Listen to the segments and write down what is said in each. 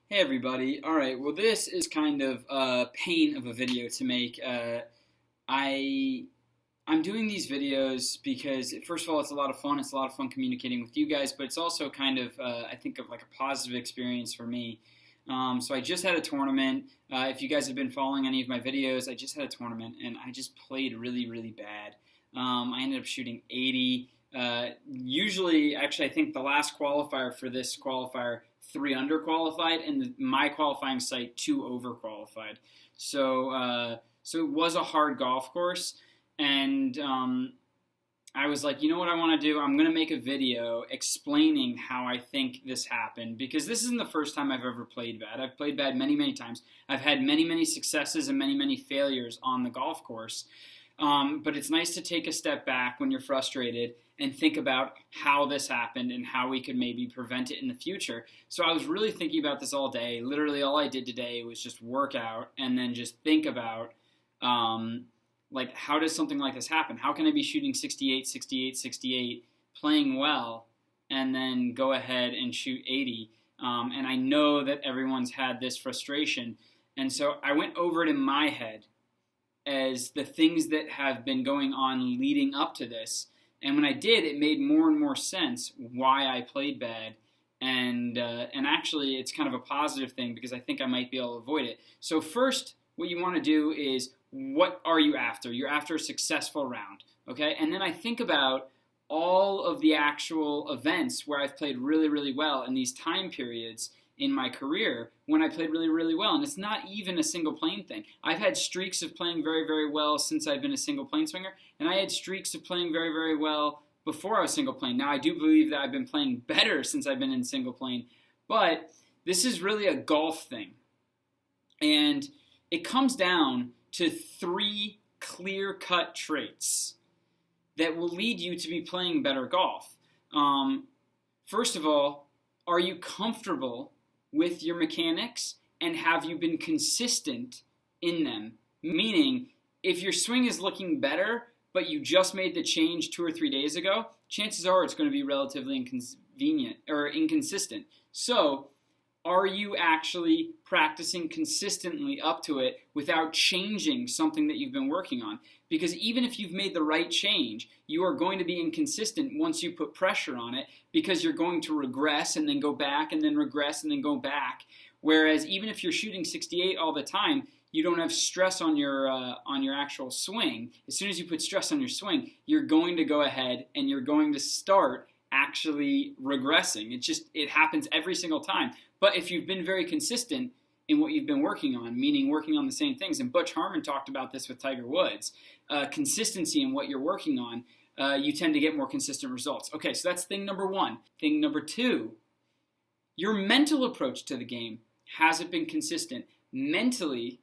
Hey everybody. All right. Well, this is kind of a pain of a video to make. I I'm doing these videos because first of all, it's a lot of fun. It's a lot of fun communicating with you guys, but it's also kind of I think of like a positive experience for me. So I just had a tournament. If you guys have been following any of my videos, I just had a tournament and I just played really, really bad. I ended up shooting 80. Usually, actually, I think the last qualifier for this qualifier, 3 under qualified, and my qualifying site 2 over qualified. So it was a hard golf course, and I was like, you know what I want to do? I'm going to make a video explaining how I think this happened because this isn't the first time I've ever played bad. I've played bad many, many times. I've had many, many successes and many, many failures on the golf course. But it's nice to take a step back when you're frustrated and think about how this happened and how we could maybe prevent it in the future. So I was really thinking about this all day. Literally, all I did today was just work out and then just think about like, how does something like this happen? How can I be shooting 68, 68, 68, playing well, and then go ahead and shoot 80? And I know that everyone's had this frustration. And so I went over it in my head as the things that have been going on leading up to this. And when I did, it made more and more sense why I played bad. And actually, it's kind of a positive thing because I think I might be able to avoid it. So first, what you want to do is, what are you after? You're after a successful round, okay? And then I think about all of the actual events where I've played really, really well in these time periods in my career when I played really, really well. And it's not even a single plane thing. I've had streaks of playing very, very well since I've been a single plane swinger, and I had streaks of playing very, very well before I was single plane. Now, I do believe that I've been playing better since I've been in single plane, but this is really a golf thing. And it comes down to 3 clear-cut traits that will lead you to be playing better golf. First of all, are you comfortable with your mechanics, and have you been consistent in them? Meaning, if your swing is looking better, but you just made the change 2 or 3 days ago, chances are it's going to be relatively inconvenient or inconsistent. So, are you actually practicing consistently up to it without changing something that you've been working on? Because even if you've made the right change, you are going to be inconsistent once you put pressure on it because you're going to regress and then go back and then regress and then go back. Whereas even if you're shooting 68 all the time, you don't have stress on your actual swing. As soon as you put stress on your swing, you're going to go ahead and you're going to start actually regressing. It happens every single time. But if you've been very consistent in what you've been working on, meaning working on the same things, and Butch Harmon talked about this with Tiger Woods, consistency in what you're working on, you tend to get more consistent results. Okay, so that's thing number 1. Thing number 2, your mental approach to the game. Has it been consistent? Mentally,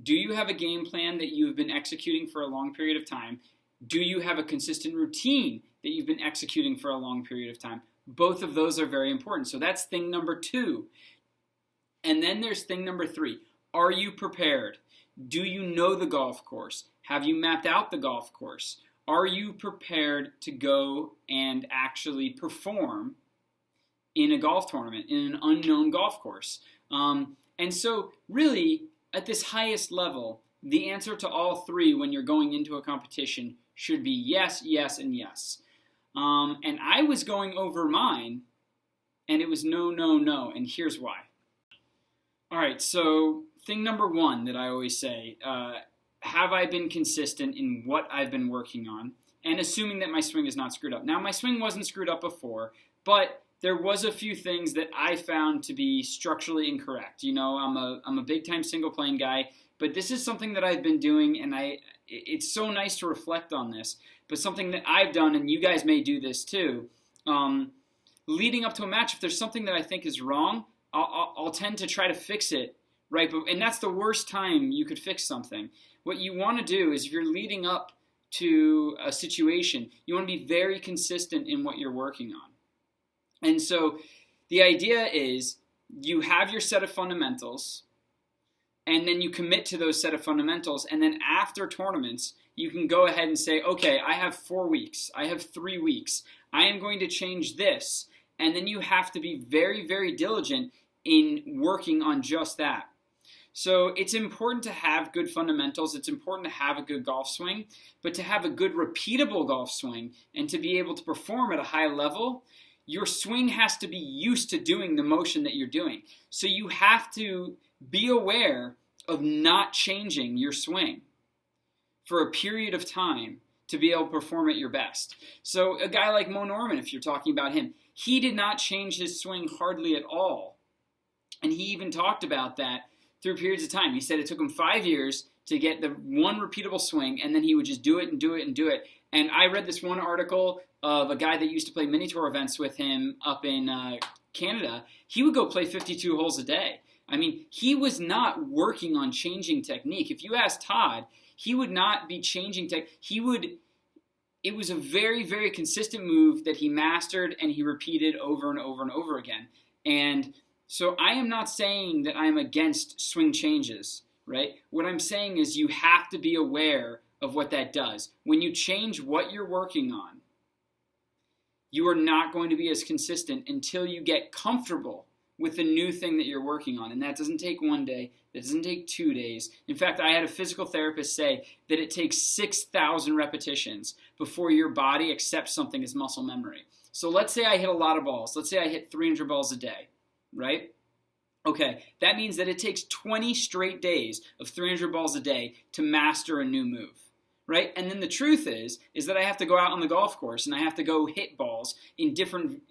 do you have a game plan that you've been executing for a long period of time? Do you have a consistent routine that you've been executing for a long period of time? Both of those are very important. So that's thing number 2. And then there's thing number 3. Are you prepared? Do you know the golf course? Have you mapped out the golf course? Are you prepared to go and actually perform in a golf tournament, in an unknown golf course? And so really, at this highest level, the answer to all 3 when you're going into a competition should be yes, yes, and yes. And I was going over mine, and it was no, no, no, and here's why. All right, so thing number 1 that I always say, have I been consistent in what I've been working on, and assuming that my swing is not screwed up. Now, my swing wasn't screwed up before, but there was a few things that I found to be structurally incorrect. You know, I'm a big-time single-plane guy, but this is something that I've been doing, and it's so nice to reflect on this, but something that I've done, and you guys may do this too, leading up to a match, if there's something that I think is wrong, I'll tend to try to fix it, right? And that's the worst time you could fix something. What you want to do is, if you're leading up to a situation, you want to be very consistent in what you're working on. And so the idea is you have your set of fundamentals, and then you commit to those set of fundamentals, and then after tournaments, you can go ahead and say, okay, I have 4 weeks, I have 3 weeks, I am going to change this, and then you have to be very, very diligent in working on just that. So it's important to have good fundamentals. It's important to have a good golf swing, but to have a good repeatable golf swing and to be able to perform at a high level, your swing has to be used to doing the motion that you're doing. So you have to be aware of not changing your swing for a period of time to be able to perform at your best. So a guy like Mo Norman, if you're talking about him, he did not change his swing hardly at all. And he even talked about that through periods of time. He said it took him 5 years to get the one repeatable swing, and then he would just do it and do it and do it. And I read this one article of a guy that used to play mini tour events with him up in Canada. He would go play 52 holes a day. I mean, he was not working on changing technique. If you ask Todd, he would not be changing it was a very, very consistent move that he mastered and he repeated over and over and over again. And so I am not saying that I'm against swing changes, right? What I'm saying is you have to be aware of what that does. When you change what you're working on, you are not going to be as consistent until you get comfortable with the new thing that you're working on. And that doesn't take 1 day. That doesn't take 2 days. In fact, I had a physical therapist say that it takes 6,000 repetitions before your body accepts something as muscle memory. So let's say I hit a lot of balls. Let's say I hit 300 balls a day, right? Okay, that means that it takes 20 straight days of 300 balls a day to master a new move. Right? And then the truth is that I have to go out on the golf course and I have to go hit balls in different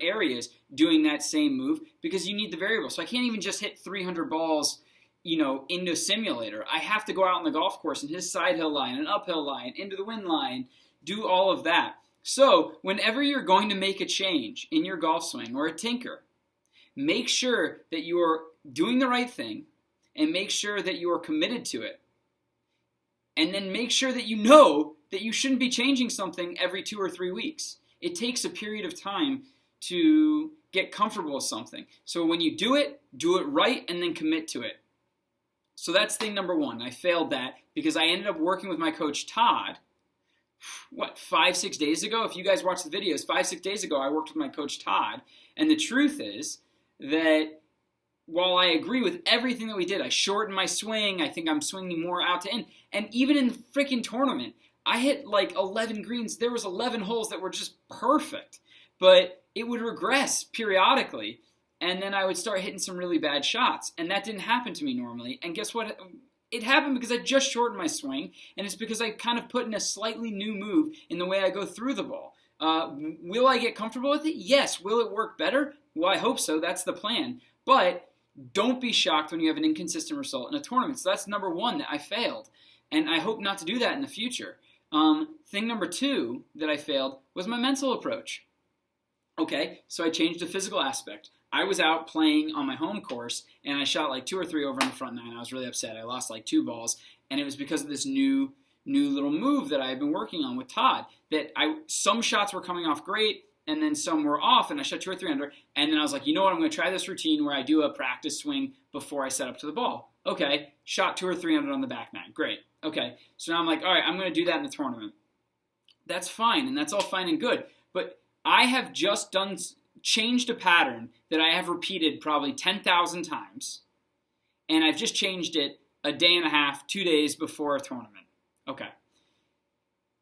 areas doing that same move because you need the variable. So I can't even just hit 300 balls, into a simulator. I have to go out on the golf course and hit a side hill line, an uphill line, into the wind line, do all of that. So whenever you're going to make a change in your golf swing or a tinker, make sure that you are doing the right thing and make sure that you are committed to it. And then make sure that you know that you shouldn't be changing something every 2 or 3 weeks. It takes a period of time to get comfortable with something. So when you do it right and then commit to it. So that's thing number one. I failed that because I ended up working with my coach Todd, 5-6 days ago? If you guys watch the videos, 5-6 days ago I worked with my coach Todd. And the truth is that while I agree with everything that we did, I shortened my swing, I think I'm swinging more out to in. And even in the freaking tournament, I hit like 11 greens. There was 11 holes that were just perfect. But it would regress periodically, and then I would start hitting some really bad shots. And that didn't happen to me normally. And guess what? It happened because I just shortened my swing, and it's because I kind of put in a slightly new move in the way I go through the ball. Will I get comfortable with it? Yes. Will it work better? Well, I hope so. That's the plan. But don't be shocked when you have an inconsistent result in a tournament. So that's number one, that I failed. And I hope not to do that in the future. Thing number two that I failed was my mental approach. Okay, so I changed the physical aspect. I was out playing on my home course, and I shot like 2 or 3 over in the front nine. I was really upset. I lost like 2 balls, and it was because of this new little move that I had been working on with Todd. That some shots were coming off great, and then some were off, and I shot 2 or 3 under, and then I was like, you know what, I'm going to try this routine where I do a practice swing before I set up to the ball. Okay, shot 2 or 3 under on the back nine. Great. Okay, so now I'm like, all right, I'm going to do that in the tournament. That's fine, and that's all fine and good, but I have just changed a pattern that I have repeated probably 10,000 times, and I've just changed it a day and a half, 2 days before a tournament. Okay.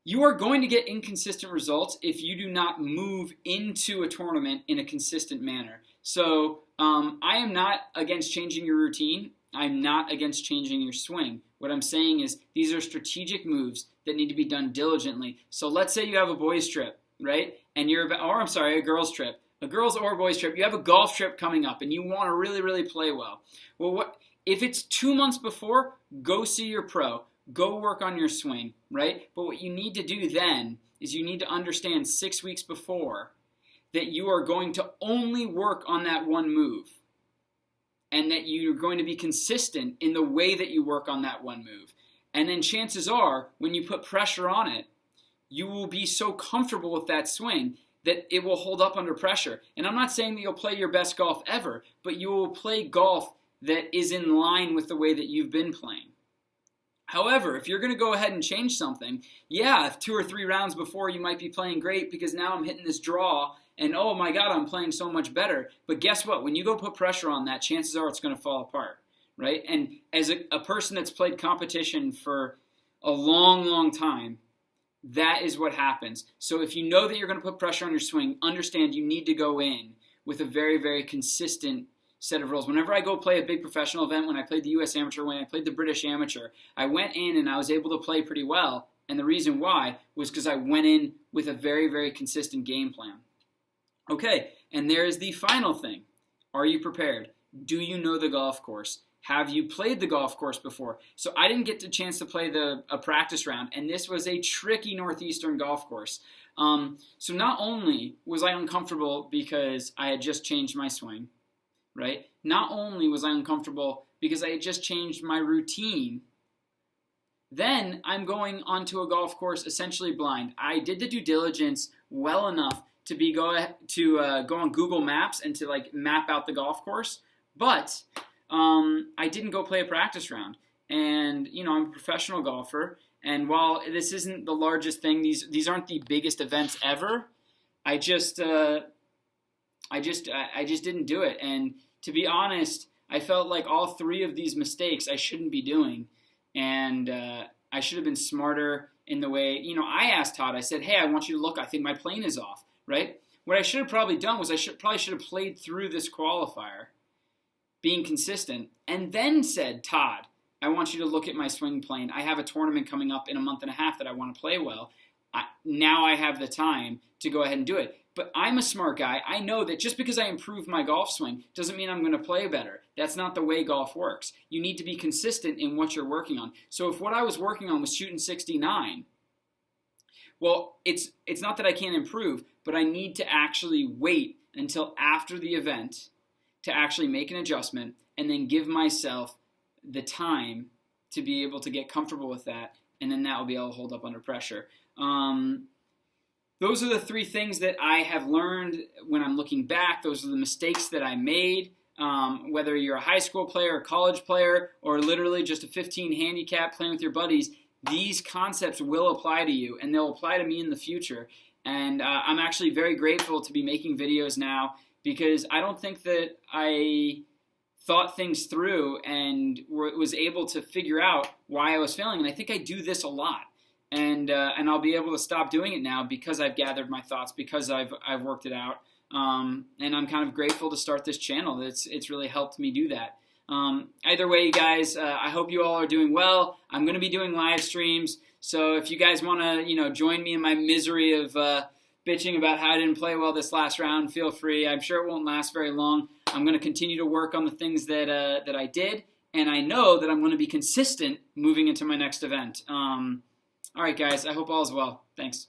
You are going to get inconsistent results if you do not move into a tournament in a consistent manner. So I am not against changing your routine. I'm not against changing your swing. What I'm saying is these are strategic moves that need to be done diligently. So let's say you have a boys trip, right? And a girls trip. A girls or boys trip. You have a golf trip coming up and you want to really, really play well. Well, if it's 2 months before, go see your pro. Go work on your swing, right? But what you need to do then is you need to understand 6 weeks before that you are going to only work on that one move and that you're going to be consistent in the way that you work on that one move. And then chances are, when you put pressure on it, you will be so comfortable with that swing that it will hold up under pressure. And I'm not saying that you'll play your best golf ever, but you will play golf that is in line with the way that you've been playing. However, if you're going to go ahead and change something, yeah, if 2 or 3 rounds before you might be playing great because now I'm hitting this draw and oh my God, I'm playing so much better. But guess what? When you go put pressure on that, chances are it's going to fall apart, right? And as a person that's played competition for a long, long time, that is what happens. So if you know that you're going to put pressure on your swing, understand you need to go in with a very, very consistent set of rules. Whenever I go play a big professional event, when I played the U.S. Amateur, when I played the British Amateur, I went in and I was able to play pretty well. And the reason why was because I went in with a very, very consistent game plan. Okay, and there's the final thing. Are you prepared? Do you know the golf course? Have you played the golf course before? So I didn't get the chance to play a practice round, and this was a tricky Northeastern golf course. So not only was I uncomfortable because I had just changed my swing, right? Not only was I uncomfortable because I had just changed my routine, then I'm going onto a golf course essentially blind. I did the due diligence well enough to go on Google Maps and to like map out the golf course, but I didn't go play a practice round. And you know, I'm a professional golfer, and while this isn't the largest thing, these aren't the biggest events ever. I just didn't do it. And to be honest, I felt like all three of these mistakes I shouldn't be doing. And I should have been smarter in the way, you know, I asked Todd, I said, hey, I want you to look, I think my plane is off, right? What I should have probably done was probably should have played through this qualifier, being consistent, and then said, Todd, I want you to look at my swing plane. I have a tournament coming up in a month and a half that I want to play well. Now I have the time to go ahead and do it. But I'm a smart guy. I know that just because I improve my golf swing doesn't mean I'm going to play better. That's not the way golf works. You need to be consistent in what you're working on. So if what I was working on was shooting 69, well, it's not that I can't improve, but I need to actually wait until after the event to actually make an adjustment and then give myself the time to be able to get comfortable with that, and then that will be able to hold up under pressure. Those are the three things that I have learned when I'm looking back. Those are the mistakes that I made, whether you're a high school player, a college player, or literally just a 15 handicap playing with your buddies. These concepts will apply to you, and they'll apply to me in the future. And I'm actually very grateful to be making videos now, because I don't think that I thought things through and was able to figure out why I was failing. And I think I do this a lot. And I'll be able to stop doing it now because I've gathered my thoughts, because I've worked it out, and I'm kind of grateful to start this channel. It's really helped me do that. Either way, you guys, I hope you all are doing well. I'm going to be doing live streams, so if you guys want to, join me in my misery of bitching about how I didn't play well this last round, feel free. I'm sure it won't last very long. I'm going to continue to work on the things that I did, and I know that I'm going to be consistent moving into my next event. All right, guys, I hope all is well. Thanks.